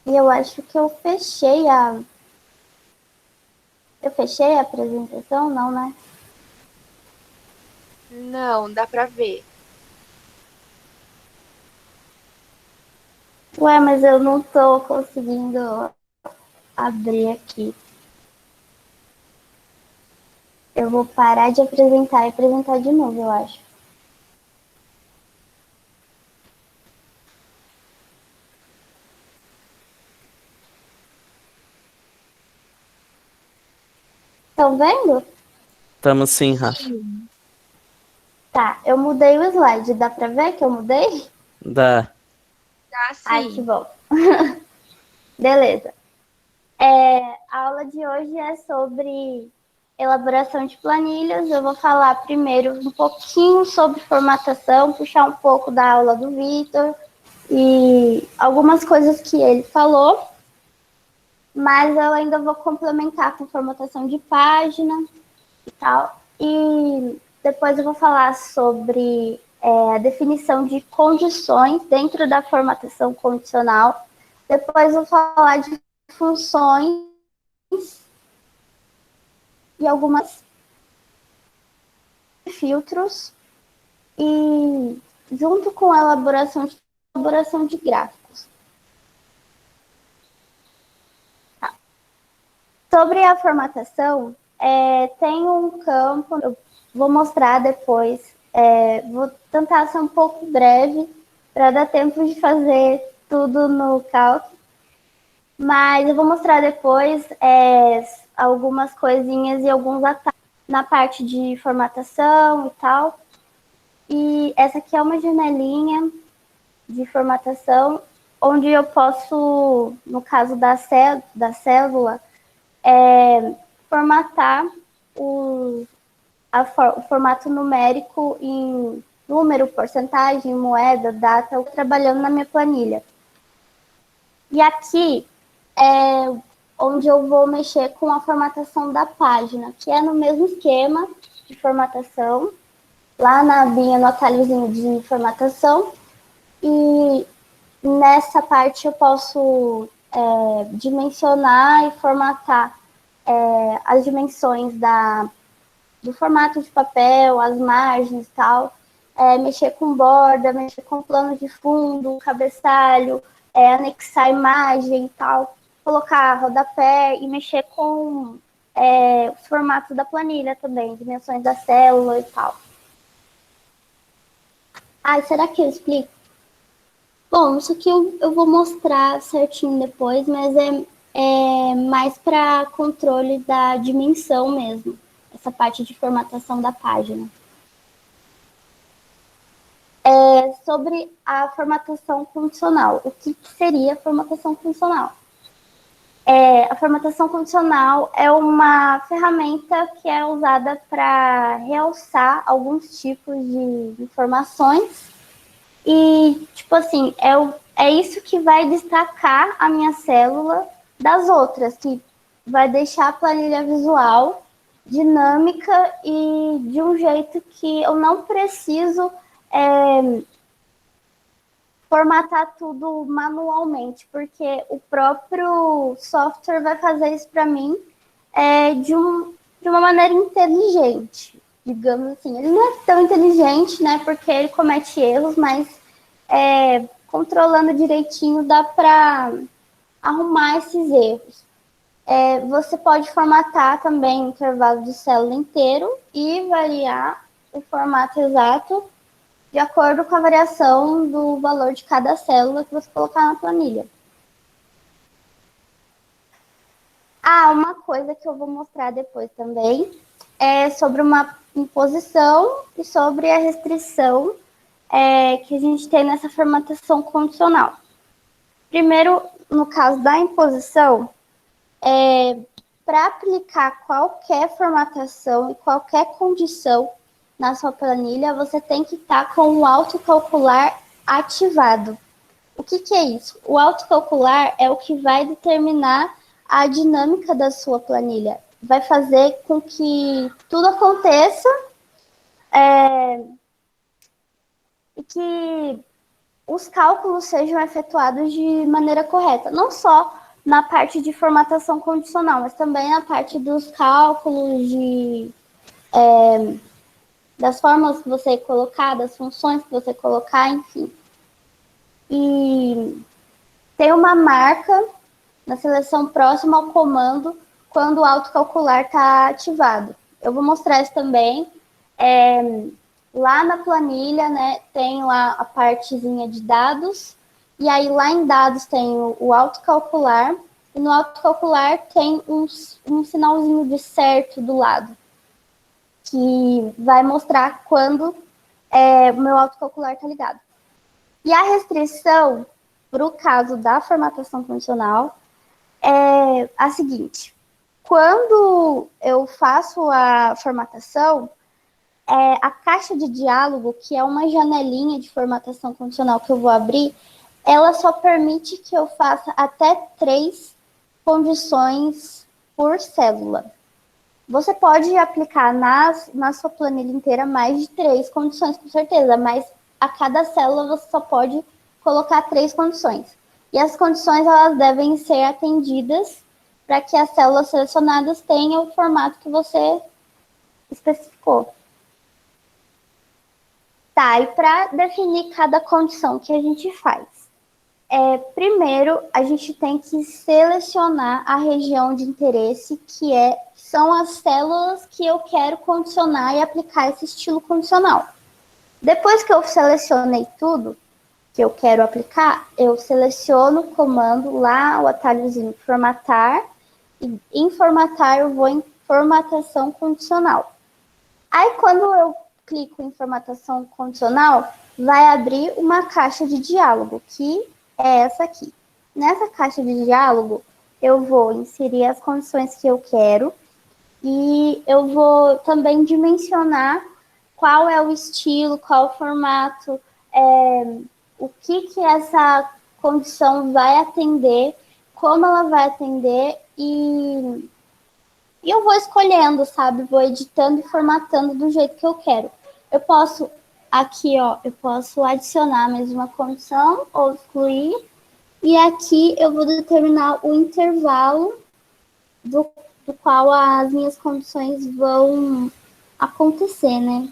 E eu acho que eu fechei a. Eu fechei a apresentação, não, né? Não, dá pra ver. Ué, mas eu não tô conseguindo abrir aqui. Eu vou parar de apresentar e apresentar de novo, eu acho. Estão vendo? Estamos sim, Rafa. Sim. Tá, eu mudei o slide. Dá pra ver que eu mudei? Dá. Tá, Ai, que sim. bom. Beleza. A aula de hoje é sobre elaboração de planilhas. Eu vou falar primeiro um pouquinho sobre formatação, puxar um pouco da aula do Vitor e algumas coisas que ele falou, mas eu ainda vou complementar com formatação de página e tal. E depois eu vou falar sobre a definição de condições dentro da formatação condicional. Depois eu vou falar de funções e algumas filtros e junto com a elaboração de gráficos. Sobre a formatação, tem um campo, eu vou mostrar depois, vou tentar ser um pouco breve para dar tempo de fazer tudo no Calc, mas eu vou mostrar depois algumas coisinhas e alguns atalhos na parte de formatação e tal. E essa aqui é uma janelinha de formatação onde eu posso, no caso da célula, formatar o, o formato numérico em número, porcentagem, moeda, data, eu trabalhando na minha planilha. E aqui é onde eu vou mexer com a formatação da página, que é no mesmo esquema de formatação, lá na abinha no atalhozinho de formatação. E nessa parte eu posso dimensionar e formatar as dimensões do formato de papel, as margens e tal, mexer com borda, mexer com plano de fundo, cabeçalho, anexar imagem e tal, colocar rodapé e mexer com os formatos da planilha também, dimensões da célula e tal. Ai, será que eu explico? Bom, isso aqui eu vou mostrar certinho depois, mas é mais para controle da dimensão mesmo, essa parte de formatação da página. Sobre a formatação funcional. O que seria formatação funcional? A formatação funcional é uma ferramenta que é usada para realçar alguns tipos de informações e, tipo assim, é isso que vai destacar a minha célula das outras, que vai deixar a planilha visual dinâmica e de um jeito que eu não preciso formatar tudo manualmente, porque o próprio software vai fazer isso para mim de uma maneira inteligente, digamos assim. Ele não é tão inteligente, né, porque ele comete erros, mas controlando direitinho dá para arrumar esses erros. Você pode formatar também o intervalo de célula inteiro e variar o formato exato de acordo com a variação do valor de cada célula que você colocar na planilha. Ah, uma coisa que eu vou mostrar depois também é sobre uma imposição e sobre a restrição que a gente tem nessa formatação condicional. Primeiro, no caso da imposição, para aplicar qualquer formatação e qualquer condição na sua planilha, você tem que estar com o autocalcular ativado. O que, que é isso? O autocalcular é o que vai determinar a dinâmica da sua planilha. Vai fazer com que tudo aconteça e que os cálculos sejam efetuados de maneira correta, não só na parte de formatação condicional, mas também na parte dos cálculos das formas que você colocar, das funções que você colocar, enfim. E tem uma marca na seleção próxima ao comando quando o autocalcular está ativado. Eu vou mostrar isso também. Lá na planilha, né, tem lá a partezinha de dados, e aí lá em dados tem o autocalcular, e no autocalcular tem um sinalzinho de certo do lado, que vai mostrar quando o meu autocalcular está ligado. E a restrição, para o caso da formatação condicional, é a seguinte: quando eu faço a formatação, a caixa de diálogo, que é uma janelinha de formatação condicional que eu vou abrir, ela só permite que eu faça até 3 condições por célula. Você pode aplicar na sua planilha inteira mais de 3 condições, com certeza, mas a cada célula você só pode colocar 3 condições. E as condições elas devem ser atendidas para que as células selecionadas tenham o formato que você especificou. Tá, e para definir cada condição que a gente faz, primeiro a gente tem que selecionar a região de interesse, que são as células que eu quero condicionar e aplicar esse estilo condicional. Depois que eu selecionei tudo que eu quero aplicar, eu seleciono o comando lá, o atalhozinho formatar, e em formatar eu vou em formatação condicional. Aí quando eu clico em formatação condicional, vai abrir uma caixa de diálogo, que é essa aqui. Nessa caixa de diálogo, eu vou inserir as condições que eu quero e eu vou também dimensionar qual é o estilo, qual o formato, o que essa condição vai atender, como ela vai atender e eu vou escolhendo, sabe? Vou editando e formatando do jeito que eu quero. Eu posso, aqui, ó, eu posso adicionar mais uma condição ou excluir. E aqui eu vou determinar o intervalo do qual as minhas condições vão acontecer, né?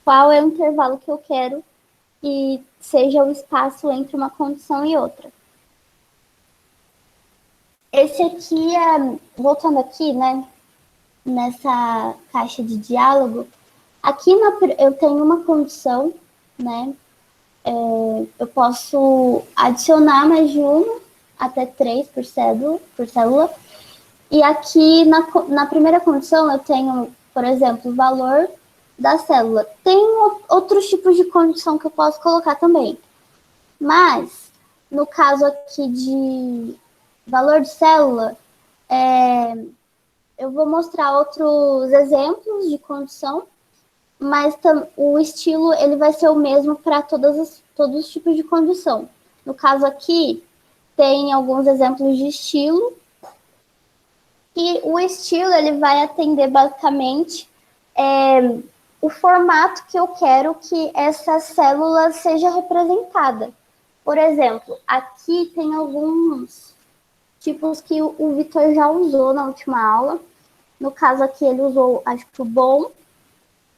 Qual é o intervalo que eu quero que seja o espaço entre uma condição e outra. Esse aqui voltando aqui, né, nessa caixa de diálogo, aqui eu tenho uma condição, né, eu posso adicionar mais de uma, até 3 por célula, e aqui na primeira condição eu tenho, por exemplo, o valor da célula. Tem outros tipos de condição que eu posso colocar também, mas no caso aqui de valor de célula, eu vou mostrar outros exemplos de condição, mas o estilo ele vai ser o mesmo para todos os tipos de condição. No caso aqui, tem alguns exemplos de estilo, e o estilo ele vai atender basicamente o formato que eu quero que essa célula seja representada. Por exemplo, aqui tem alguns tipos que o Vitor já usou na última aula. No caso aqui, ele usou, acho que o bom,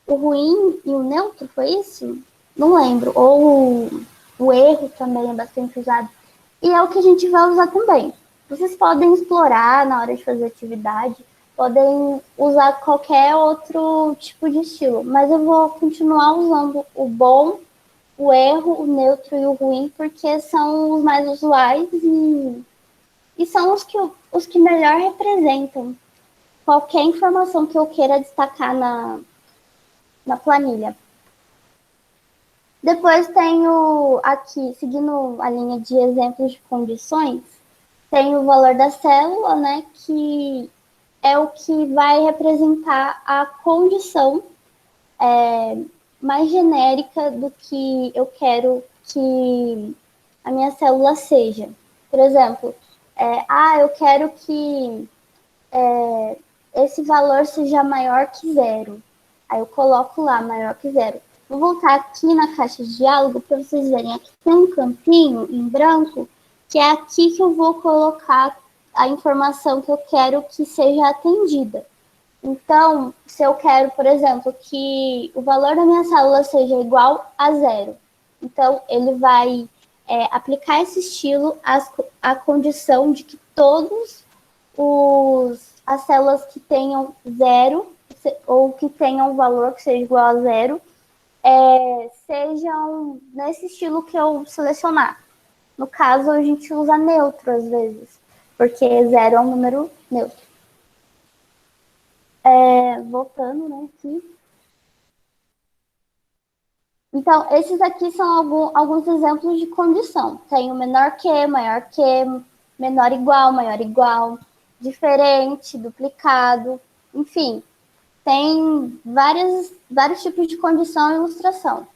o ruim e o neutro, foi isso? Não lembro. Ou o erro também é bastante usado. E é o que a gente vai usar também. Vocês podem explorar na hora de fazer atividade, podem usar qualquer outro tipo de estilo, mas eu vou continuar usando o bom, o erro, o neutro e o ruim, porque são os mais usuais e são os que melhor representam qualquer informação que eu queira destacar na planilha. Depois tenho aqui, seguindo a linha de exemplos de condições, tem o valor da célula, né, que é o que vai representar a condição mais genérica do que eu quero que a minha célula seja. Por exemplo, eu quero que esse valor seja maior que zero. Aí eu coloco lá, maior que zero. Vou voltar aqui na caixa de diálogo para vocês verem. Aqui tem um campinho em branco, que é aqui que eu vou colocar a informação que eu quero que seja atendida. Então, se eu quero, por exemplo, que o valor da minha célula seja igual a 0, então ele vai aplicar esse estilo à condição de que todos as células que tenham 0 ou que tenham um valor que seja igual a 0 sejam nesse estilo que eu selecionar. No caso, a gente usa neutro às vezes, porque 0 é um número neutro. Voltando, né, aqui. Então, esses aqui são alguns exemplos de condição. Tem o menor que, maior que, menor igual, maior igual, diferente, duplicado, enfim. Tem vários tipos de condição e ilustração.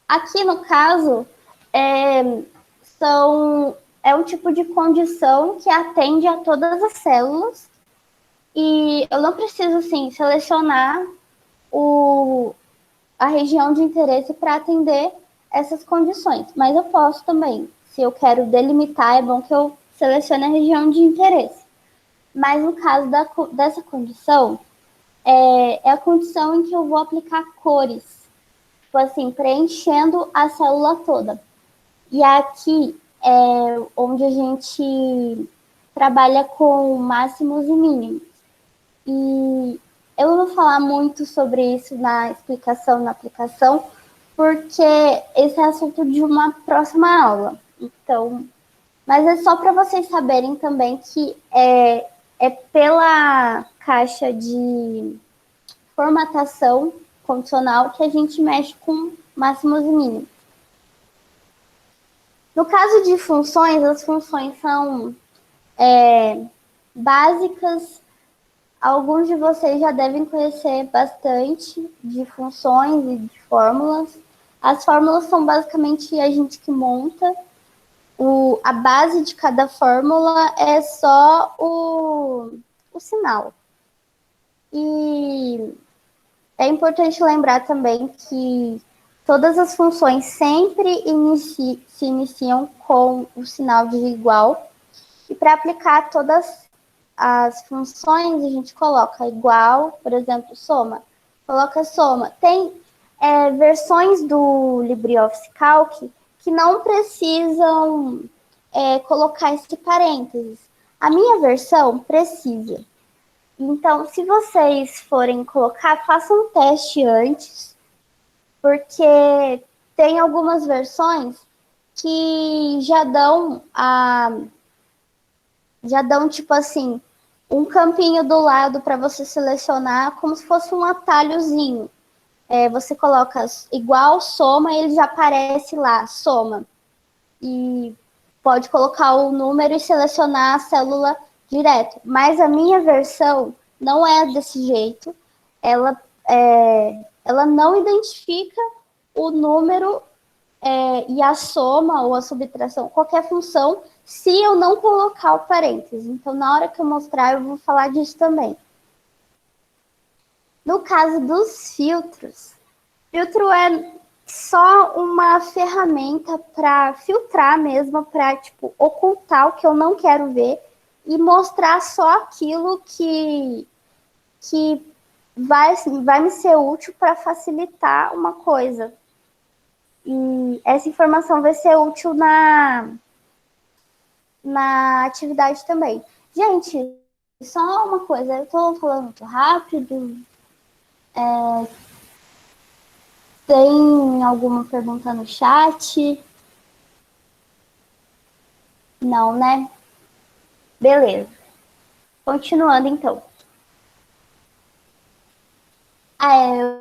Aqui, no caso, é um tipo de condição que atende a todas as células e eu não preciso, assim, selecionar a região de interesse para atender essas condições, mas eu posso também. Se eu quero delimitar, é bom que eu selecione a região de interesse. Mas no caso dessa condição, é a condição em que eu vou aplicar cores, tipo assim, preenchendo a célula toda. E aqui é onde a gente trabalha com máximos e mínimos. E eu não vou falar muito sobre isso na explicação, na aplicação, porque esse é assunto de uma próxima aula. Então, mas é só para vocês saberem também que é pela caixa de formatação condicional que a gente mexe com máximos e mínimos. No caso de funções, as funções são básicas. Alguns de vocês já devem conhecer bastante de funções e de fórmulas. As fórmulas são basicamente a gente que monta. A base de cada fórmula é só o sinal. E é importante lembrar também que todas as funções sempre se iniciam com o sinal de igual. E para aplicar todas as funções, a gente coloca igual, por exemplo, soma. Coloca soma. Tem versões do LibreOffice Calc que não precisam colocar esse parênteses. A minha versão precisa. Então, se vocês forem colocar, façam um teste antes, porque tem algumas versões que já dão tipo assim, um campinho do lado para você selecionar, como se fosse um atalhozinho. Você coloca igual, soma, e ele já aparece lá, soma. E pode colocar o número e selecionar a célula direto. Mas a minha versão não é desse jeito. Ela não identifica o número e a soma ou a subtração, qualquer função, se eu não colocar o parênteses. Então, na hora que eu mostrar, eu vou falar disso também. No caso dos filtros, filtro é só uma ferramenta para filtrar mesmo, para tipo, ocultar o que eu não quero ver e mostrar só aquilo que vai me ser útil para facilitar uma coisa. E essa informação vai ser útil na atividade também. Gente, só uma coisa, eu estou falando muito rápido. Tem alguma pergunta no chat? Não, né? Beleza. Continuando, então.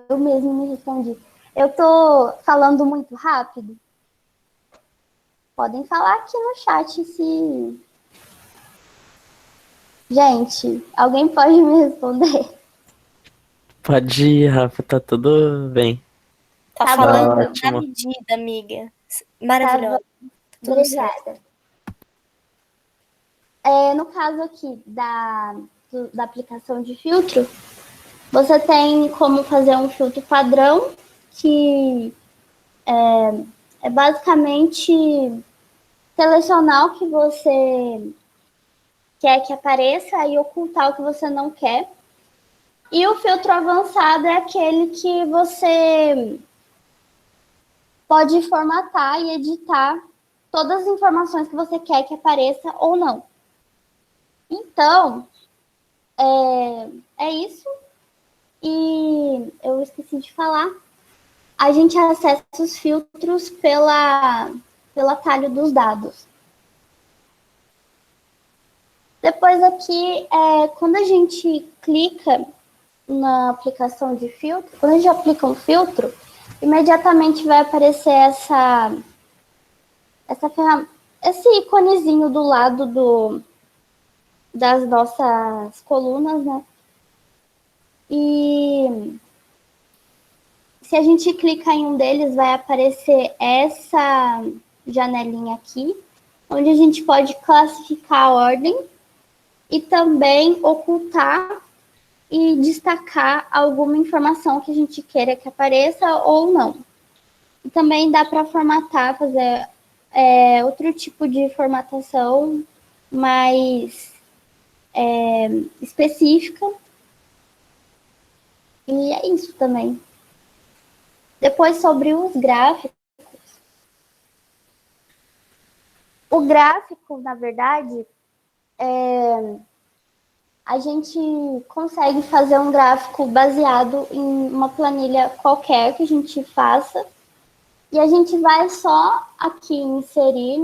Eu mesmo me respondi. Eu tô falando muito rápido? Podem falar aqui no chat se... Gente, alguém pode me responder? Pode ir, Rafa, tá tudo bem. Tá Tá falando bom, na ótimo. medida, amiga. Maravilhosa. Tudo certo. Obrigada. No caso aqui da aplicação de filtro, você tem como fazer um filtro padrão, que é basicamente selecionar o que você quer que apareça e ocultar o que você não quer. E o filtro avançado é aquele que você pode formatar e editar todas as informações que você quer que apareça ou não. Então, é isso. E eu esqueci de falar. A gente acessa os filtros pelo atalho dos dados. Depois aqui, quando a gente clica na aplicação de filtro, quando a gente aplica um filtro, imediatamente vai aparecer esse iconezinho do lado das nossas colunas, né? E se a gente clicar em um deles, vai aparecer essa janelinha aqui, onde a gente pode classificar a ordem e também ocultar e destacar alguma informação que a gente queira que apareça ou não. E também dá para formatar, fazer outro tipo de formatação mais específica. E é isso também. Depois, sobre os gráficos. O gráfico, na verdade, a gente consegue fazer um gráfico baseado em uma planilha qualquer que a gente faça. E a gente vai só aqui inserir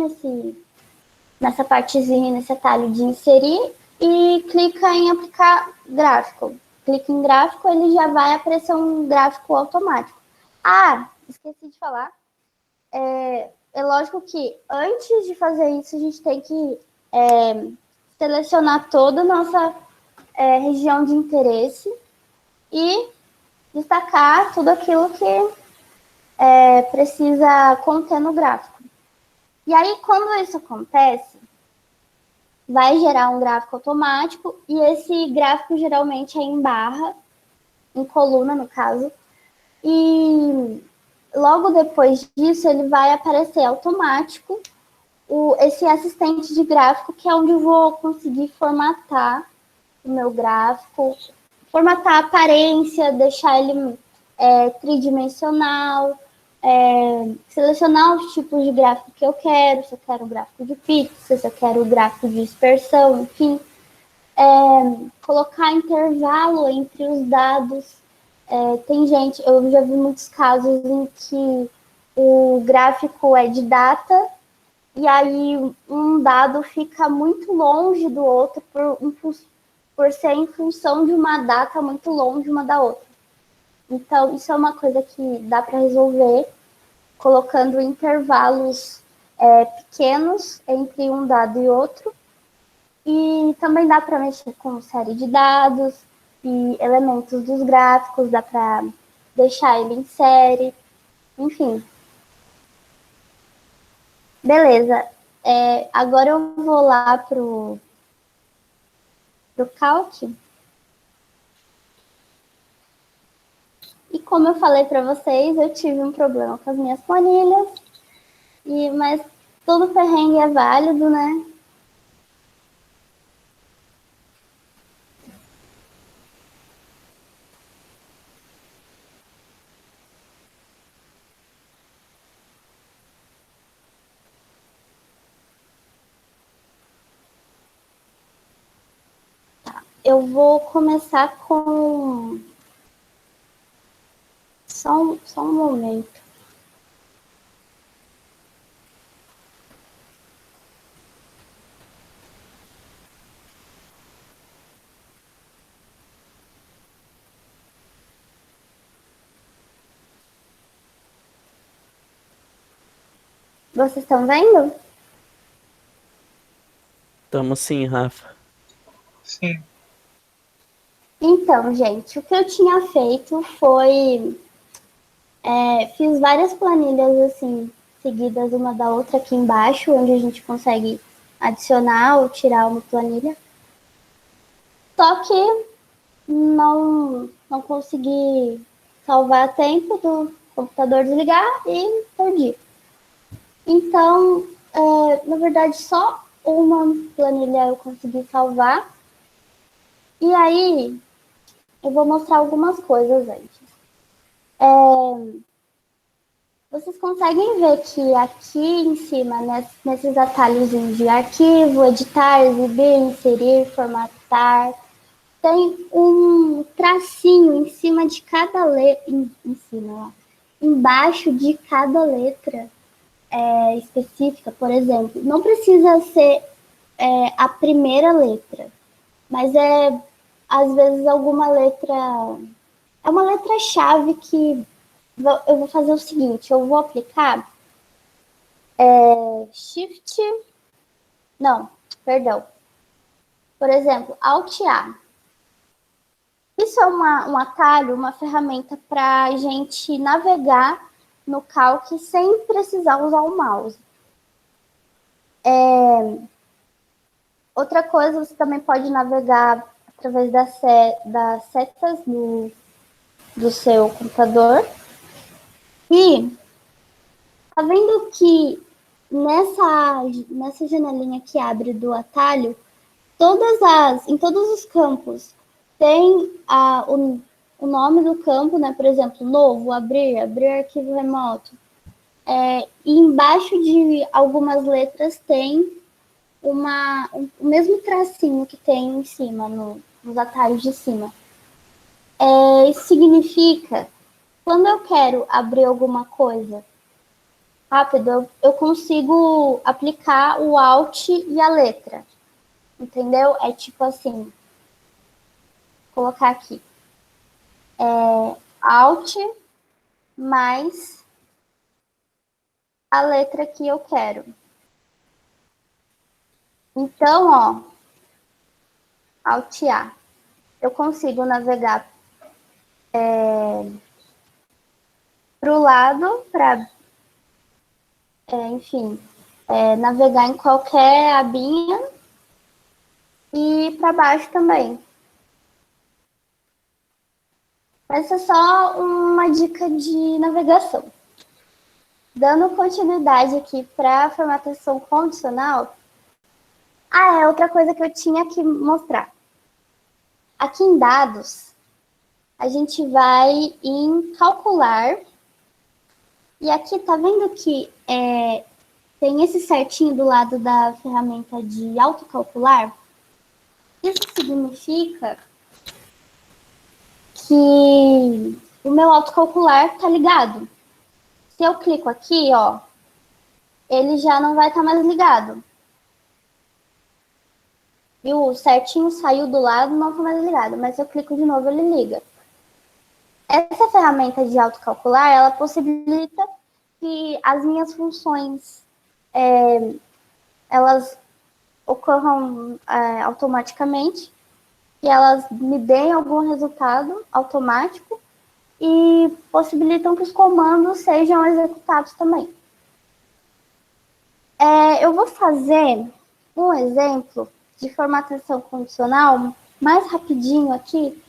nessa partezinha, nesse atalho de inserir, e clica em aplicar gráfico. Clica em gráfico, ele já vai aparecer um gráfico automático. Ah, esqueci de falar. É lógico que antes de fazer isso, a gente tem que selecionar toda a nossa região de interesse e destacar tudo aquilo que precisa conter no gráfico. E aí, quando isso acontece, vai gerar um gráfico automático, e esse gráfico geralmente é em barra, em coluna, no caso, e logo depois disso ele vai aparecer automático esse assistente de gráfico, que é onde eu vou conseguir formatar o meu gráfico, formatar a aparência, deixar ele tridimensional, selecionar os tipos de gráfico que eu quero, se eu quero um gráfico de pixel, se eu quero um gráfico de dispersão, enfim. Colocar intervalo entre os dados. Tem gente, eu já vi muitos casos em que o gráfico é de data e aí um dado fica muito longe do outro por ser em função de uma data muito longe uma da outra. Então, isso é uma coisa que dá para resolver colocando intervalos pequenos entre um dado e outro. E também dá para mexer com série de dados e elementos dos gráficos, dá para deixar ele em série, enfim. Beleza. Agora eu vou lá pro Calc. E como eu falei para vocês, eu tive um problema com as minhas planilhas, mas todo perrengue é válido, né? Eu vou começar com... Só um momento. Vocês estão vendo? Tamo sim, Rafa. Sim. Então, gente, o que eu tinha feito foi... fiz várias planilhas, assim, seguidas uma da outra aqui embaixo, onde a gente consegue adicionar ou tirar uma planilha. Só que não consegui salvar a tempo computador desligar e perdi. Então, na verdade, só uma planilha eu consegui salvar. E aí, eu vou mostrar algumas coisas antes. Vocês conseguem ver que aqui em cima, nesses atalhos de arquivo, editar, exibir, inserir, formatar, tem um tracinho em cima de cada letra, em cima, ó, embaixo de cada letra específica, por exemplo. Não precisa ser a primeira letra, mas às vezes alguma letra. É uma letra-chave que eu vou fazer o seguinte: eu vou aplicar Shift. Não, perdão. Por exemplo, Alt A. Isso é um atalho, uma ferramenta para a gente navegar no Calc sem precisar usar o mouse. Outra coisa, você também pode navegar através das setas do seu computador. E tá vendo que nessa janelinha que abre do atalho, em todos os campos tem o nome do campo, né? Por exemplo, novo, abrir arquivo remoto. E embaixo de algumas letras tem o mesmo tracinho que tem em cima, nos atalhos de cima. Isso significa, quando eu quero abrir alguma coisa rápido, eu consigo aplicar o Alt e a letra. Entendeu? É tipo assim, vou colocar aqui. Alt mais a letra que eu quero. Então, ó, Alt A. Eu consigo navegar para o lado, enfim, navegar em qualquer abinha e para baixo também. Essa é só uma dica de navegação. Dando continuidade aqui para a formatação condicional. Outra coisa que eu tinha que mostrar. Aqui em dados, a gente vai em calcular. E aqui tá vendo que tem esse certinho do lado da ferramenta de autocalcular? Isso significa que o meu autocalcular tá ligado. Se eu clico aqui, ó, ele já não vai estar mais ligado. E o certinho saiu do lado, não está mais ligado. Mas se eu clico de novo, ele liga. Essa ferramenta de autocalcular, ela possibilita que as minhas funções elas ocorram automaticamente, que elas me deem algum resultado automático e possibilitam que os comandos sejam executados também. Eu vou fazer um exemplo de formatação condicional mais rapidinho aqui,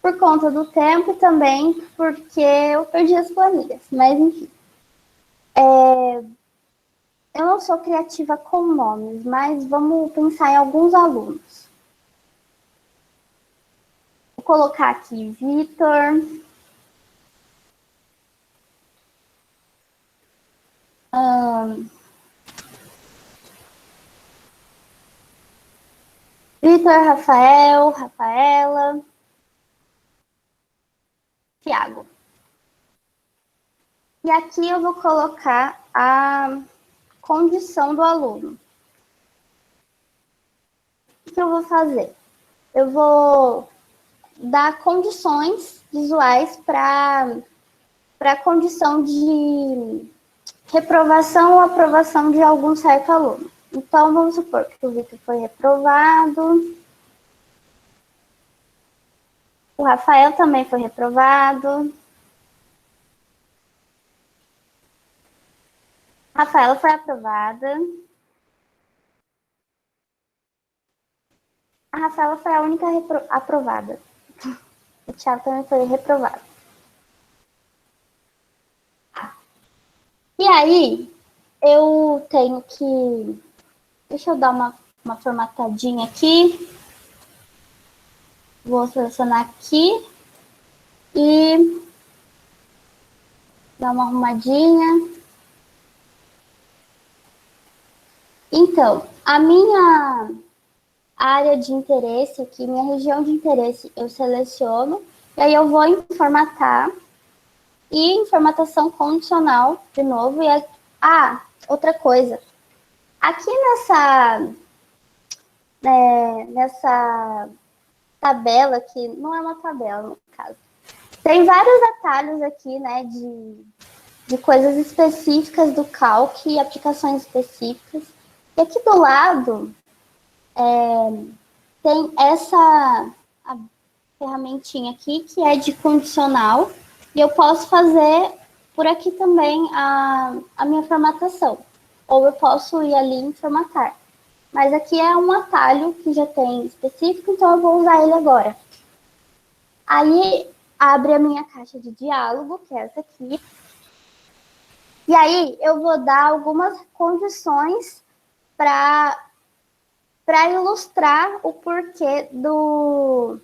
por conta do tempo e também porque eu perdi as planilhas. Mas, enfim. Eu não sou criativa com nomes, mas vamos pensar em alguns alunos. Vou colocar aqui Vitor. Vitor, Rafael, Rafaela, Tiago. E aqui eu vou colocar a condição do aluno. O que eu vou fazer? Eu vou dar condições visuais para a condição de reprovação ou aprovação de algum certo aluno. Então, vamos supor que o Vitor foi reprovado. O Rafael também foi reprovado. A Rafaela foi aprovada. A Rafaela foi a única aprovada. O Thiago também foi reprovado. aí, eu tenho que... Deixa eu dar uma formatadinha aqui. Vou selecionar aqui e dar uma arrumadinha. Então, a minha área de interesse aqui, minha região de interesse, eu seleciono, e aí eu vou em formatar, e em formatação condicional, de novo, e outra coisa. Aqui nessa tabela, que não é uma tabela, no caso, tem vários atalhos aqui, né, de coisas específicas do Calc e aplicações específicas. E aqui do lado tem a ferramentinha aqui que é de condicional e eu posso fazer por aqui também a minha formatação. Ou eu posso ir ali em formatar. Mas aqui é um atalho que já tem específico, então eu vou usar ele agora. Aí abre a minha caixa de diálogo, que é essa aqui. E aí eu vou dar algumas condições para ilustrar o porquê do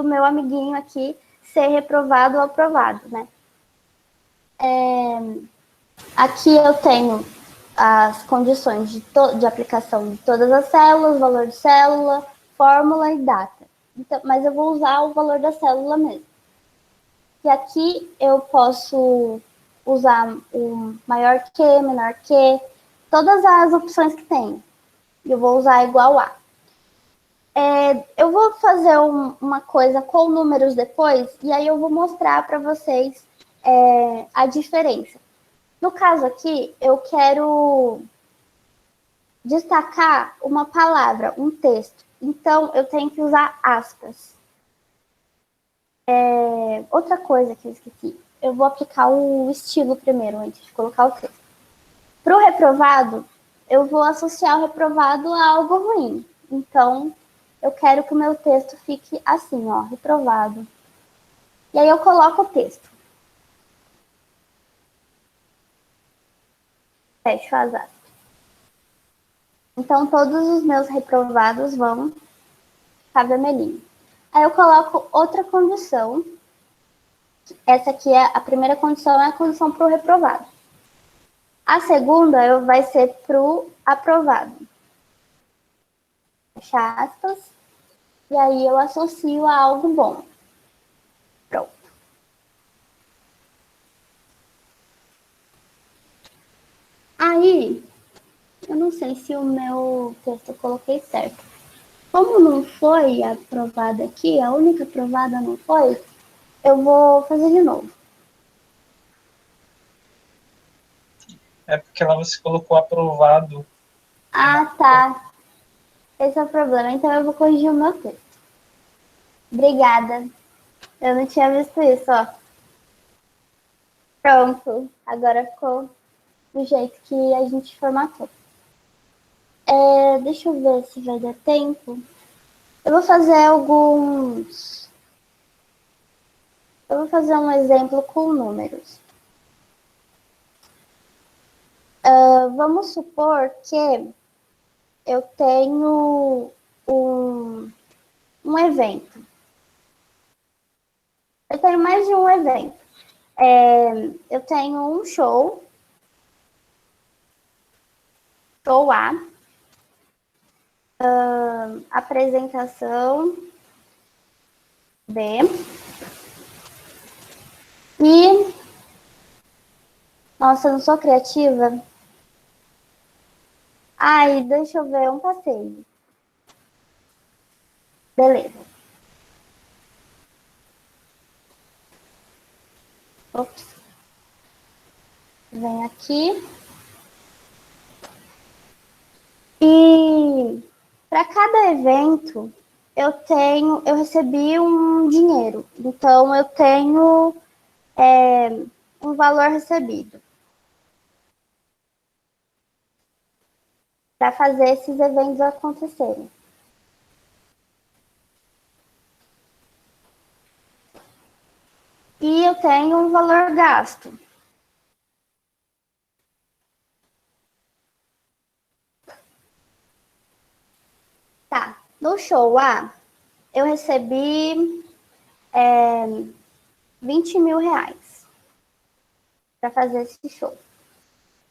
meu amiguinho aqui ser reprovado ou aprovado, né? Aqui eu tenho as condições de aplicação de todas as células, valor de célula, fórmula e data. Então, mas eu vou usar o valor da célula mesmo. E aqui eu posso usar o maior que, menor que, todas as opções que tem. Eu vou usar igual a. Eu vou fazer uma coisa com números depois, e aí eu vou mostrar para vocês a diferença. No caso aqui, eu quero destacar uma palavra, um texto. Então, eu tenho que usar aspas. Outra coisa que eu esqueci. Eu vou aplicar o estilo primeiro, antes de colocar o texto. Para o reprovado, eu vou associar o reprovado a algo ruim. Então, eu quero que o meu texto fique assim, ó, reprovado. E aí eu coloco o texto. Fecho as aspas. Então, todos os meus reprovados vão ficar vermelhinho. Aí eu coloco outra condição. Essa aqui é a primeira condição, é a condição para o reprovado. A segunda vai ser para o aprovado. Fecha aspas. E aí eu associo a algo bom. Pronto. Aí, eu não sei se o meu texto eu coloquei certo. Como não foi aprovada aqui, a única aprovada não foi, eu vou fazer de novo. É porque lá você colocou aprovado. Ah, tá. Esse é o problema. Então eu vou corrigir o meu texto. Obrigada. Eu não tinha visto isso, ó. Pronto. Agora ficou do jeito que a gente formatou. Deixa eu ver se vai dar tempo. Eu vou fazer alguns... Eu vou fazer um exemplo com números. Vamos supor que eu tenho um evento. Eu tenho mais de um evento. Eu tenho um show A, apresentação B e... Nossa, eu não sou criativa. Ai, deixa eu ver, um passeio. Beleza. Ops. Vem aqui. E para cada evento, eu recebi um dinheiro. Então, eu tenho um valor recebido para fazer esses eventos acontecerem. E eu tenho um valor gasto. No show A, eu recebi 20 mil reais para fazer esse show.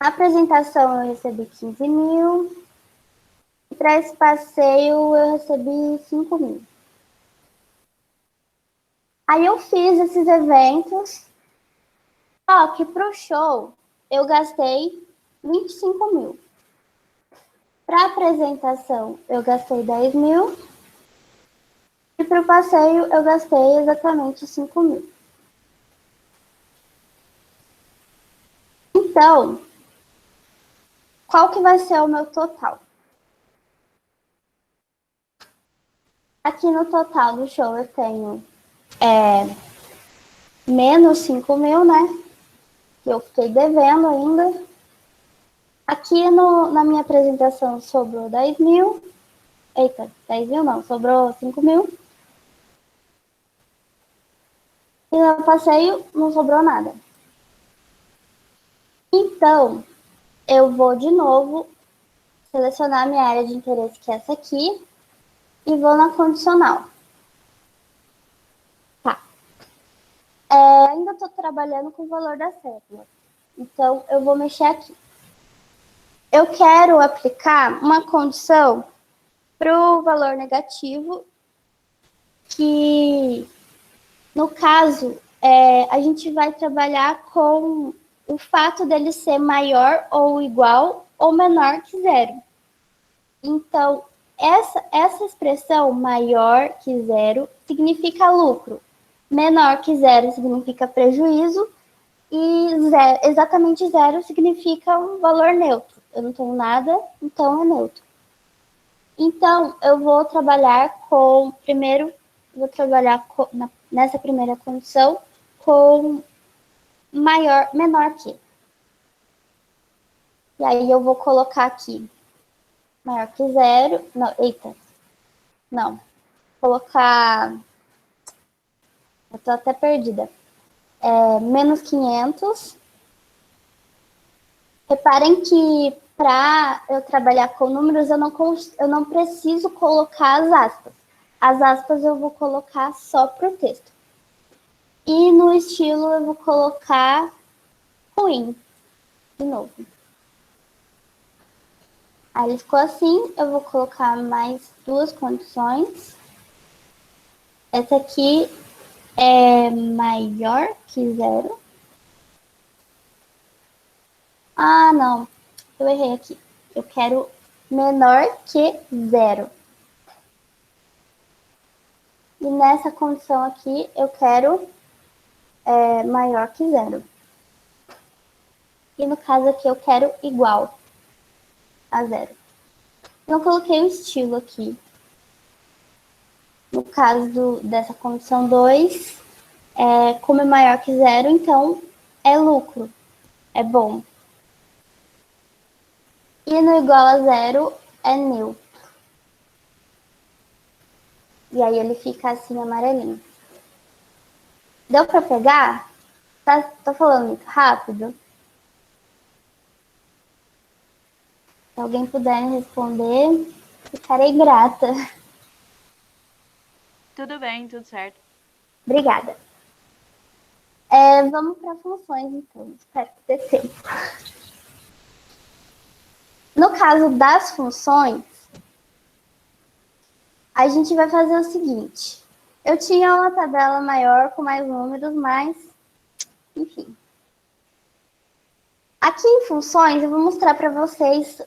Na apresentação, eu recebi 15 mil. E para esse passeio, eu recebi 5 mil. Aí eu fiz esses eventos, só que pro show eu gastei 25 mil. Para apresentação eu gastei 10 mil. E para o passeio eu gastei exatamente 5 mil. Então, qual que vai ser o meu total? Aqui no total do show eu tenho menos 5 mil, né? Que eu fiquei devendo ainda. Aqui na minha apresentação sobrou 10 mil. Eita, 10 mil não, sobrou 5 mil. E no passeio não sobrou nada. Então, eu vou de novo selecionar a minha área de interesse, que é essa aqui, e vou na condicional. Tá. Ainda estou trabalhando com o valor da cédula. Então, eu vou mexer aqui. Eu quero aplicar uma condição para o valor negativo, que, no caso, a gente vai trabalhar com o fato dele ser maior ou igual ou menor que zero. Então, essa expressão maior que zero significa lucro, menor que zero significa prejuízo e exatamente zero significa um valor neutro. Eu não tenho nada, então é neutro. Então, eu vou trabalhar nessa primeira condição com menor que. E aí eu vou colocar aqui maior que zero. Não, eita. Não. Colocar. Eu tô até perdida. Menos 500. Reparem que para eu trabalhar com números, eu não preciso colocar as aspas. As aspas eu vou colocar só para o texto. E no estilo eu vou colocar ruim, de novo. Aí ficou assim, eu vou colocar mais duas condições. Essa aqui é maior que zero. Ah, não, eu errei aqui. Eu quero menor que zero. E nessa condição aqui, eu quero maior que zero. E no caso aqui, eu quero igual a zero. Eu coloquei o estilo aqui. No caso dessa condição 2, como é maior que zero, então é lucro, é bom. E no igual a zero é neutro. E aí ele fica assim amarelinho. Deu para pegar? Tô falando muito rápido? Se alguém puder me responder, ficarei grata. Tudo bem, tudo certo. Obrigada. Vamos para funções, então. Espero que dê tempo. No caso das funções, a gente vai fazer o seguinte. Eu tinha uma tabela maior com mais números, mas, enfim. Aqui em funções, eu vou mostrar para vocês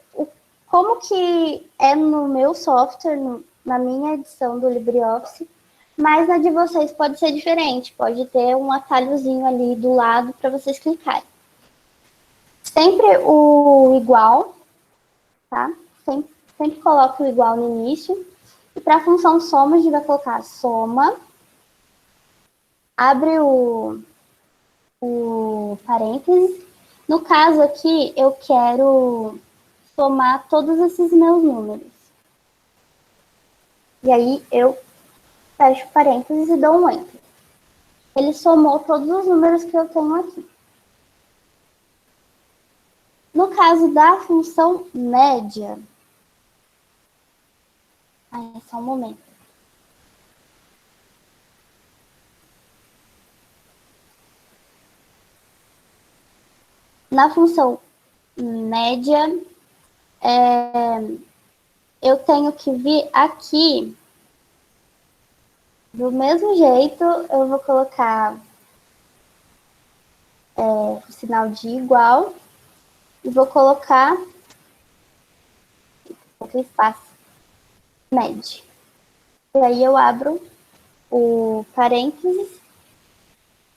como que é no meu software, na minha edição do LibreOffice, mas na de vocês pode ser diferente, pode ter um atalhozinho ali do lado para vocês clicarem. Sempre o igual, tá? Sempre coloque o igual no início. E para a função soma, a gente vai colocar soma, abre o parênteses. No caso aqui, eu quero somar todos esses meus números. E aí eu fecho parênteses e dou um enter. Ele somou todos os números que eu tenho aqui. No caso da função média, Ai, só um momento. Na função média, eu tenho que vir aqui, do mesmo jeito, eu vou colocar o sinal de igual e vou colocar outro espaço, média. E aí eu abro o parênteses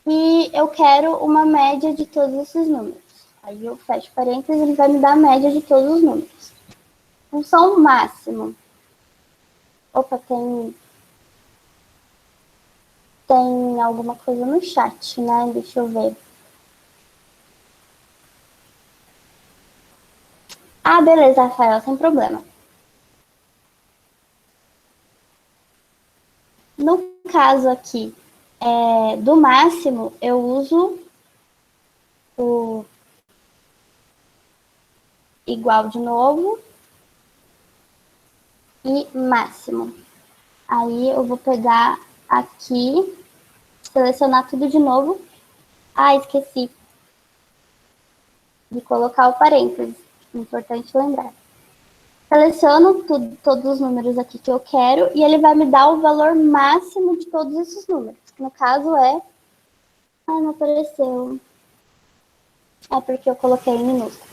e eu quero uma média de todos esses números. Aí eu fecho parênteses e ele vai me dar a média de todos os números. Função máximo. Opa, tem alguma coisa no chat, né? Deixa eu ver. Ah, beleza, Rafael, sem problema. No caso aqui do máximo, eu uso o igual de novo e máximo. Aí eu vou pegar aqui, selecionar tudo de novo. Ah, esqueci de colocar o parênteses. Importante lembrar. Seleciono todos os números aqui que eu quero e ele vai me dar o valor máximo de todos esses números. Que no caso é... Ah, não apareceu. É porque eu coloquei em minúsculo.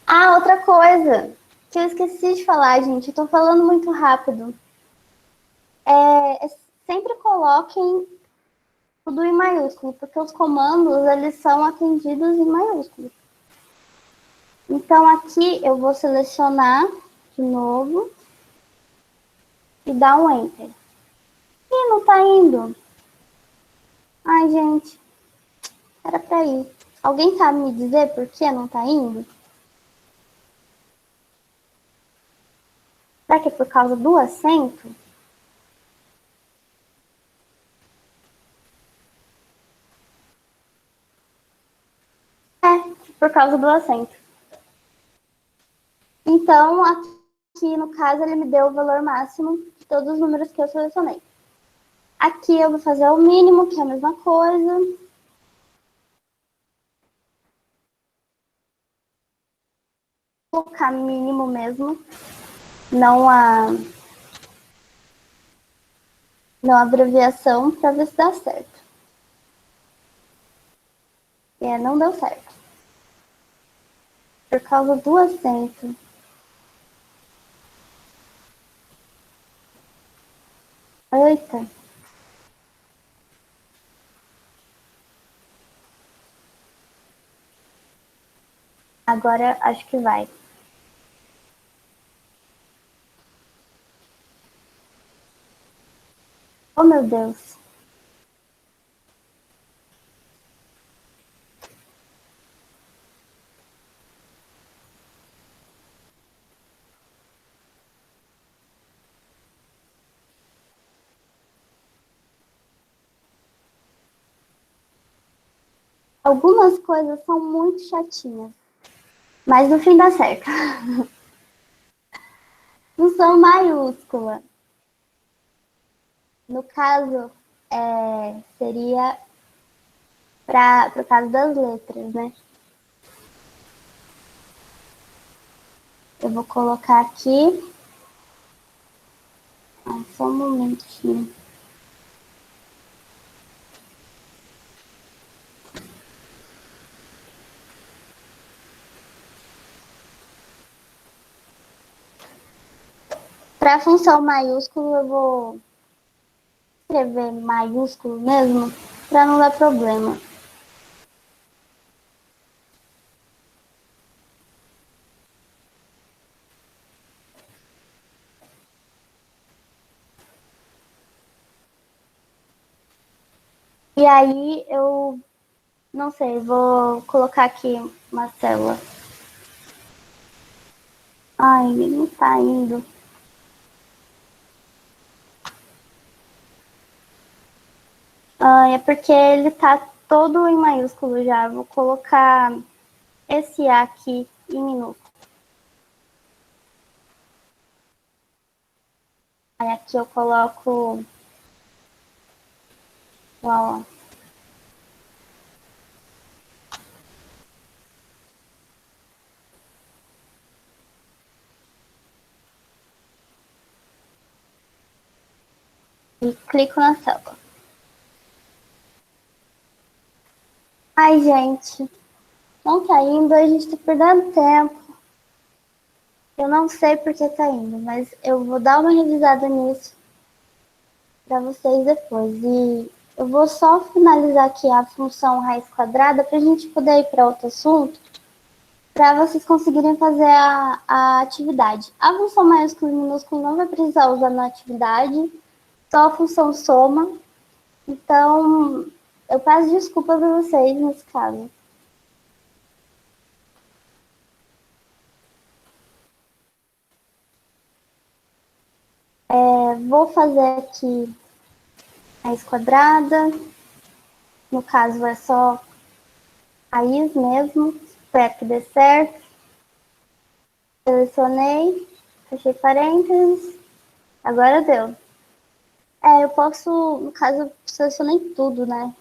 Ah, outra coisa que eu esqueci de falar, gente. Eu tô falando muito rápido. Sempre coloquem tudo em maiúsculo, porque os comandos, eles são atendidos em maiúsculo. Então, aqui eu vou selecionar de novo e dar um Enter. Ih, não tá indo. Ai, gente, era pra ir. Alguém sabe me dizer por que não tá indo? Será que é por causa do acento? É, por causa do acento. Então, aqui no caso, ele me deu o valor máximo de todos os números que eu selecionei. Aqui eu vou fazer o mínimo, que é a mesma coisa. Vou colocar mínimo mesmo, não a abreviação, para ver se dá certo. Não deu certo. Por causa do acento. Eita. Agora acho que vai. Oh, meu Deus. Algumas coisas são muito chatinhas, mas no fim dá certo. Função maiúscula. No caso, seria para o caso das letras, né? Eu vou colocar aqui. Só um momentinho. Para a função maiúsculo, eu vou escrever maiúsculo mesmo, para não dar problema. E aí eu, não sei, vou colocar aqui uma célula. Ai, não tá indo. É porque ele tá todo em maiúsculo já. Vou colocar esse A aqui em minúsculo. Aí aqui eu coloco... Ó, e clico na célula. Ai, gente, não tá indo, a gente tá perdendo tempo. Eu não sei por que tá indo, mas eu vou dar uma revisada nisso para vocês depois. E eu vou só finalizar aqui a função raiz quadrada para a gente poder ir para outro assunto, para vocês conseguirem fazer a atividade. A função maiúsculo e minúsculo não vai precisar usar na atividade, só a função soma. Então, eu peço desculpa para vocês nesse caso. Vou fazer aqui raiz quadrada. No caso, é só raiz mesmo. Espero que dê certo. Selecionei. Fechei parênteses. Agora deu. Eu posso, no caso, eu selecionei tudo, né?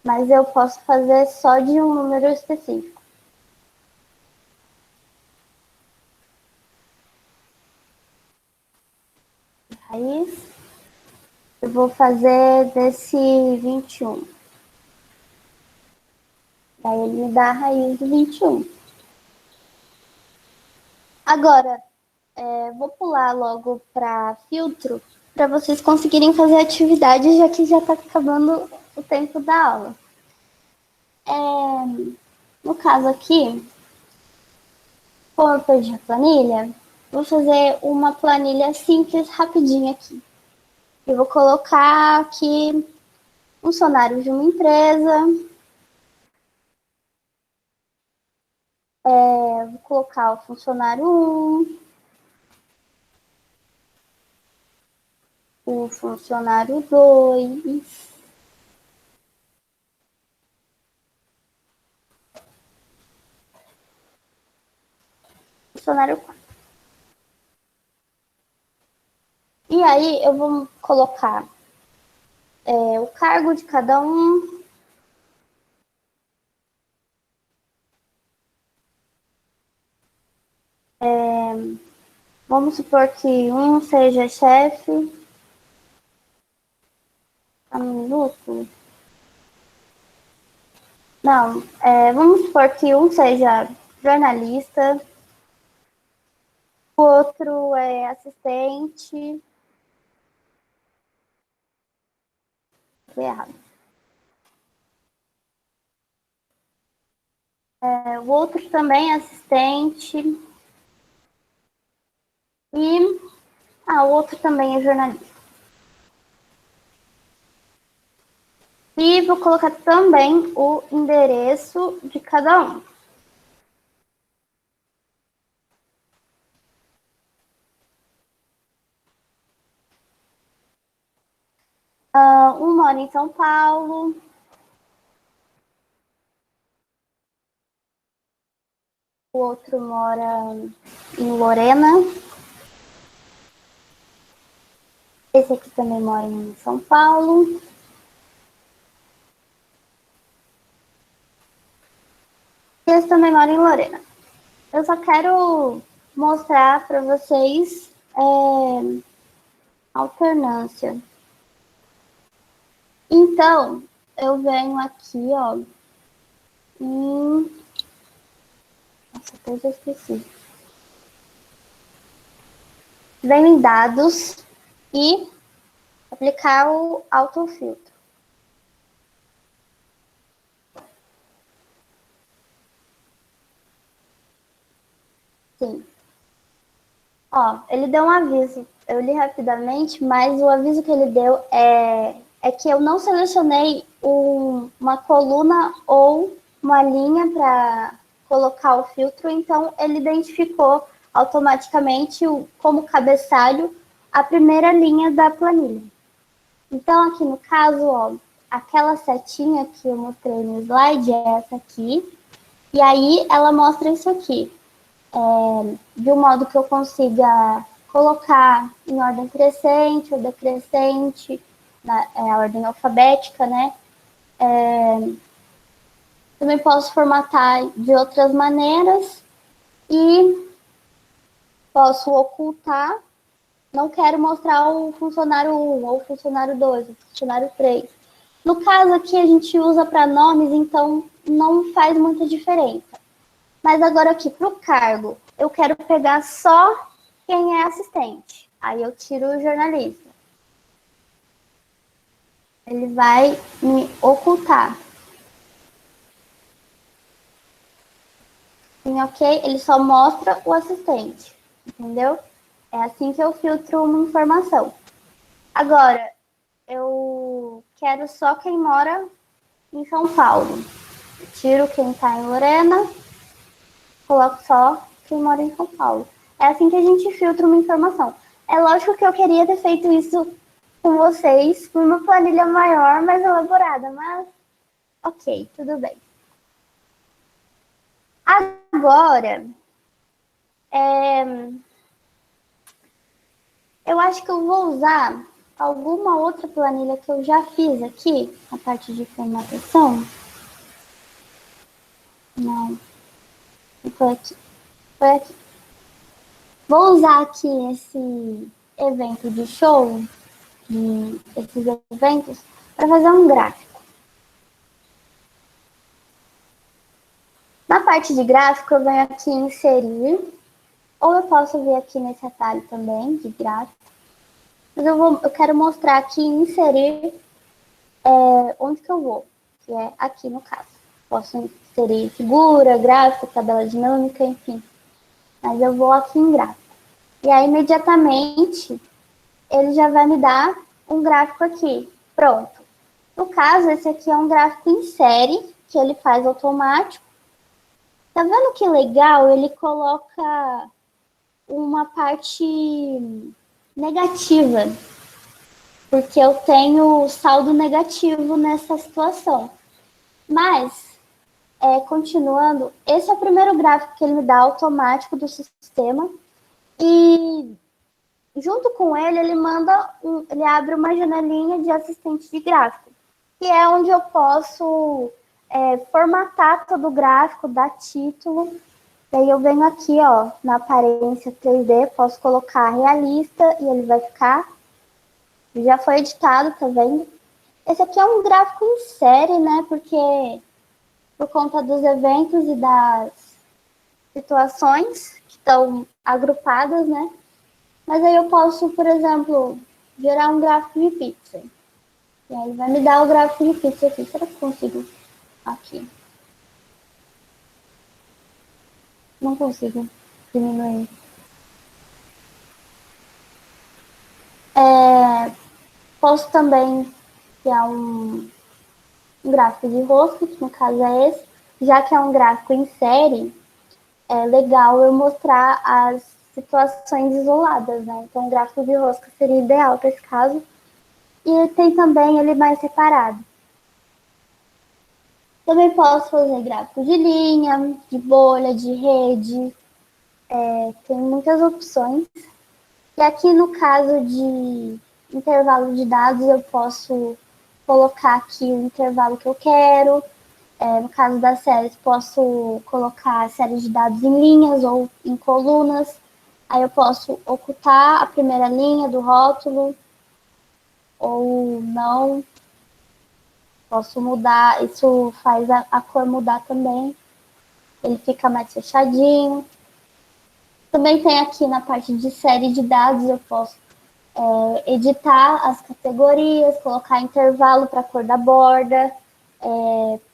Mas eu posso fazer só de um número específico. Raiz. Eu vou fazer desse 21. Daí ele me dá a raiz do 21. Agora, vou pular logo para filtro, para vocês conseguirem fazer a atividade, já que já está acabando o tempo da aula. No caso aqui, como eu perdi a planilha, vou fazer uma planilha simples, rapidinha aqui. Eu vou colocar aqui funcionários de uma empresa. Vou colocar o funcionário 1, o funcionário 2, funcionário 4. E aí eu vou colocar o cargo de cada um. Vamos supor que um seja chefe. Tá no minúsculo? Não, vamos supor que um seja jornalista, o outro é assistente. Foi errado. O outro também é assistente. E o outro também é jornalista. E vou colocar também o endereço de cada um. Um mora em São Paulo. O outro mora em Lorena. Esse aqui também mora em São Paulo. E esse também mora em Lorena. Eu só quero mostrar para vocês alternância. Então, eu venho aqui, ó, em... Nossa, até já esqueci. Venho em dados e aplicar o autofiltro. Sim. Ó, ele deu um aviso. Eu li rapidamente, mas o aviso que ele deu é que eu não selecionei uma coluna ou uma linha para colocar o filtro, então ele identificou automaticamente como cabeçalho a primeira linha da planilha. Então, aqui no caso, ó, aquela setinha que eu mostrei no slide é essa aqui, e aí ela mostra isso aqui. De um modo que eu consiga colocar em ordem crescente ou decrescente, a ordem alfabética, né? Também posso formatar de outras maneiras e posso ocultar. Não quero mostrar o funcionário 1 ou o funcionário 2, o funcionário 3. No caso aqui a gente usa para nomes, então não faz muita diferença. Mas agora aqui para o cargo, eu quero pegar só quem é assistente. Aí eu tiro o jornalista. Ele vai me ocultar. Sim, ok? Ele só mostra o assistente, entendeu? É assim que eu filtro uma informação. Agora, eu quero só quem mora em São Paulo. Eu tiro quem está em Lorena, coloco só quem mora em São Paulo. É assim que a gente filtra uma informação. É lógico que eu queria ter feito isso com vocês, com uma planilha maior, mais elaborada, mas ok, tudo bem. Agora, eu acho que eu vou usar alguma outra planilha que eu já fiz aqui, a parte de formatação. Não, não foi aqui. Foi aqui. Vou usar aqui esse evento de show, esses eventos, para fazer um gráfico. Na parte de gráfico, eu venho aqui em inserir, ou eu posso vir aqui nesse atalho também, de gráfico. Mas eu quero mostrar aqui em inserir onde que eu vou, que é aqui no caso. Posso inserir figura, gráfico, tabela dinâmica, enfim. Mas eu vou aqui em gráfico. E aí, imediatamente, ele já vai me dar um gráfico aqui. Pronto. No caso, esse aqui é um gráfico em série, que ele faz automático. Tá vendo que legal? Ele coloca uma parte negativa, porque eu tenho saldo negativo nessa situação. Mas, continuando, esse é o primeiro gráfico que ele me dá automático do sistema. E junto com ele, ele abre uma janelinha de assistente de gráfico, que é onde eu posso formatar todo o gráfico, dar título. Daí eu venho aqui, ó, na aparência 3D, posso colocar realista e ele vai ficar. Já foi editado, tá vendo? Esse aqui é um gráfico em série, né? Porque por conta dos eventos e das situações que estão agrupadas, né? Mas aí eu posso, por exemplo, gerar um gráfico de pizza. E aí ele vai me dar o gráfico de pizza aqui. Será que eu consigo? Aqui. Não consigo diminuir. Posso também criar um gráfico de rosca, que no caso é esse. Já que é um gráfico em série, é legal eu mostrar as situações isoladas, né? Então, o gráfico de rosca seria ideal para esse caso. E tem também ele mais separado. Também posso fazer gráfico de linha, de bolha, de rede. Tem muitas opções. E aqui no caso de intervalo de dados, eu posso colocar aqui o intervalo que eu quero. No caso das séries, posso colocar a série de dados em linhas ou em colunas. Aí eu posso ocultar a primeira linha do rótulo ou não. Posso mudar, isso faz a cor mudar também. Ele fica mais fechadinho. Também tem aqui na parte de série de dados, eu posso editar as categorias, colocar intervalo para a cor da borda.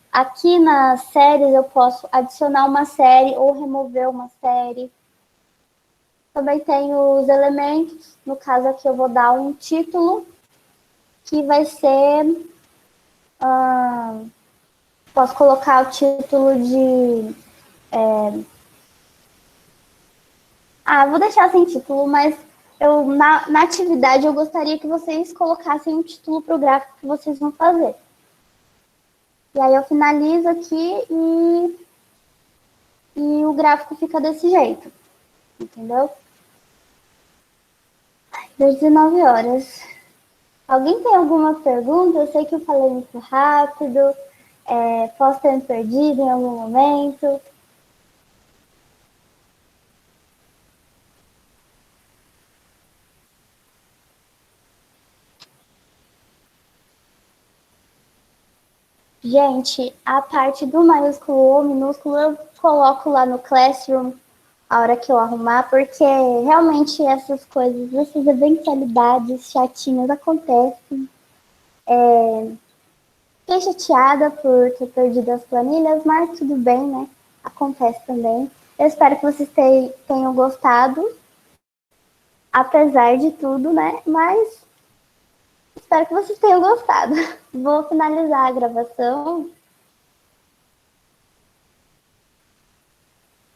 Aqui nas séries eu posso adicionar uma série ou remover uma série. Também tem os elementos, no caso aqui eu vou dar um título, que vai ser... posso colocar o título de... vou deixar sem título, mas na atividade eu gostaria que vocês colocassem um título para o gráfico que vocês vão fazer. E aí eu finalizo aqui e o gráfico fica desse jeito, entendeu? das 19 horas. Alguém tem alguma pergunta? Eu sei que eu falei muito rápido. Posso ter me perdido em algum momento. Gente, a parte do maiúsculo ou minúsculo eu coloco lá no Classroom a hora que eu arrumar, porque realmente essas coisas, essas eventualidades chatinhas acontecem. Fiquei chateada por ter perdido as planilhas, mas tudo bem, né? Acontece também. Eu espero que vocês tenham gostado, apesar de tudo, né? Mas espero que vocês tenham gostado. Vou finalizar a gravação.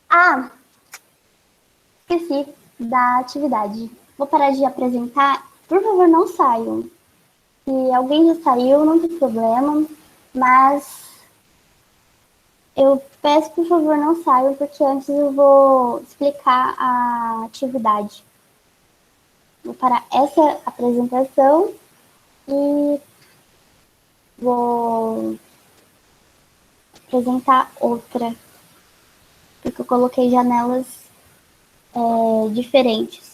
Ah, esqueci da atividade. Vou parar de apresentar. Por favor, não saiam. Se alguém já saiu, não tem problema. Mas eu peço, por favor, não saiam, porque antes eu vou explicar a atividade. Vou parar essa apresentação e vou apresentar outra, porque eu coloquei janelas diferentes.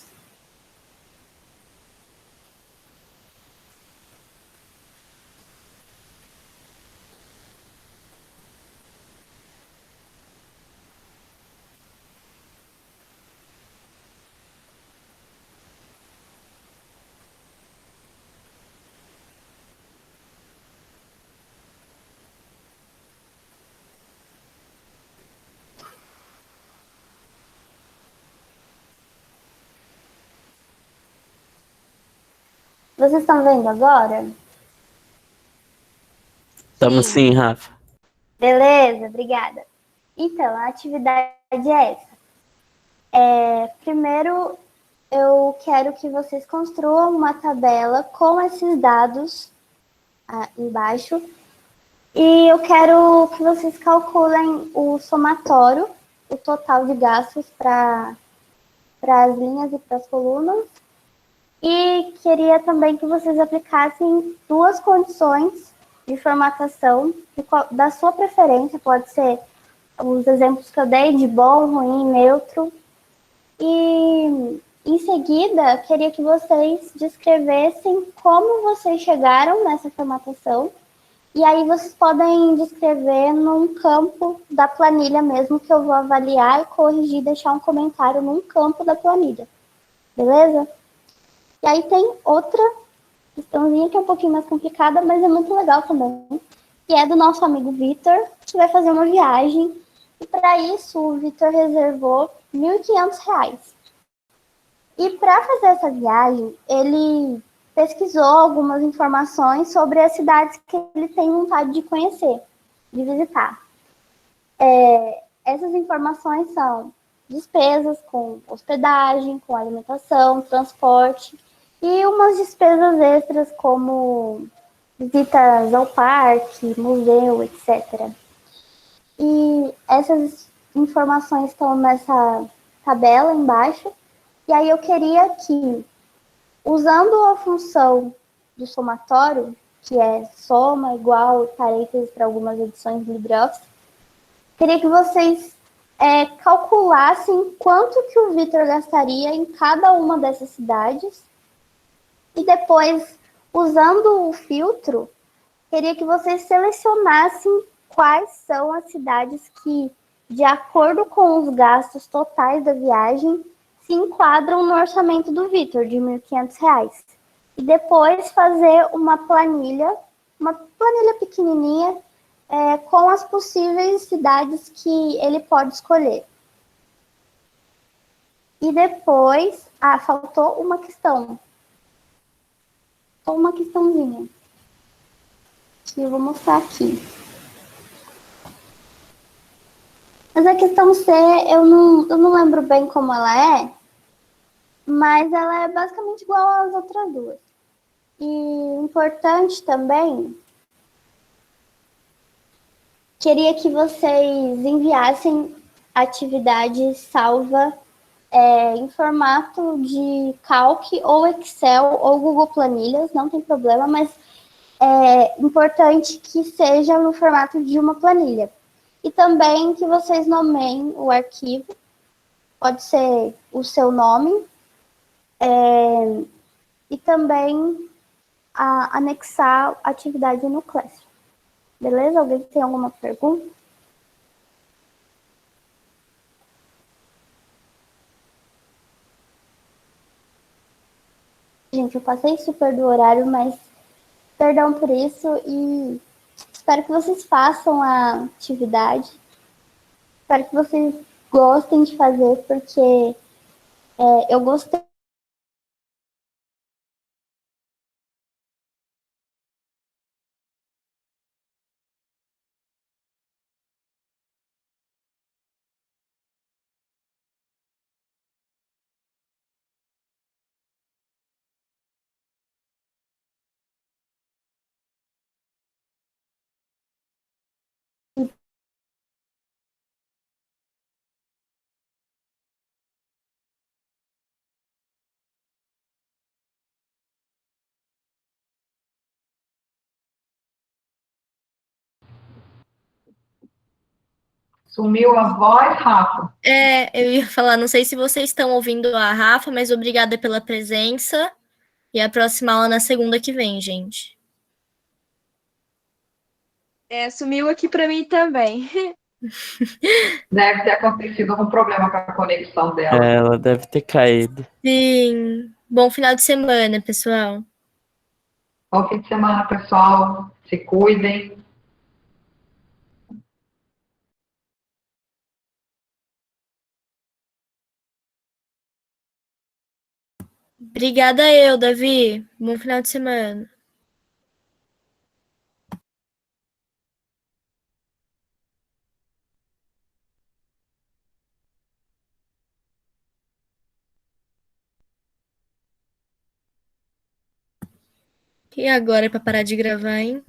Vocês estão vendo agora? Estamos sim, Rafa. Beleza, obrigada. Então, a atividade é essa. Primeiro, eu quero que vocês construam uma tabela com esses dados embaixo. E eu quero que vocês calculem o somatório, o total de gastos para as linhas e para as colunas. E queria também que vocês aplicassem duas condições de formatação da sua preferência, pode ser os exemplos que eu dei de bom, ruim, neutro. E em seguida, queria que vocês descrevessem como vocês chegaram nessa formatação. E aí vocês podem descrever num campo da planilha mesmo, que eu vou avaliar e corrigir, deixar um comentário num campo da planilha. Beleza? E aí tem outra questãozinha que é um pouquinho mais complicada, mas é muito legal também, que é do nosso amigo Vitor, que vai fazer uma viagem. E para isso, o Vitor reservou R$ 1.500. E para fazer essa viagem, ele pesquisou algumas informações sobre as cidades que ele tem vontade de conhecer, de visitar. Essas informações são despesas com hospedagem, com alimentação, transporte e umas despesas extras como visitas ao parque, museu, etc. E essas informações estão nessa tabela embaixo. E aí eu queria que, usando a função do somatório, que é soma, igual, parênteses para algumas edições do LibreOffice, queria que vocês calculassem quanto que o Vitor gastaria em cada uma dessas cidades. E depois, usando o filtro, queria que vocês selecionassem quais são as cidades que, de acordo com os gastos totais da viagem, se enquadram no orçamento do Vitor, de R$ 1.500. E depois fazer uma planilha pequenininha, com as possíveis cidades que ele pode escolher. E depois, faltou uma questão. Uma questãozinha. Que eu vou mostrar aqui. Mas a questão C, eu não lembro bem como ela é, mas ela é basicamente igual às outras duas. E importante também, queria que vocês enviassem a atividade salva em formato de Calc ou Excel ou Google Planilhas, não tem problema, mas é importante que seja no formato de uma planilha. E também que vocês nomeiem o arquivo, pode ser o seu nome, e também anexar a atividade no Classroom. Beleza? Alguém tem alguma pergunta? Gente, eu passei super do horário, mas perdão por isso e espero que vocês façam a atividade. Espero que vocês gostem de fazer, porque eu gostei. Sumiu a voz, Rafa? Eu ia falar, não sei se vocês estão ouvindo a Rafa, mas obrigada pela presença. E a próxima aula na segunda que vem, gente. Sumiu aqui pra mim também. Deve ter acontecido algum problema com a conexão dela. Ela deve ter caído. Sim. Bom final de semana, pessoal. Bom fim de semana, pessoal. Se cuidem. Obrigada eu, Davi. Bom final de semana. E agora é para parar de gravar, hein?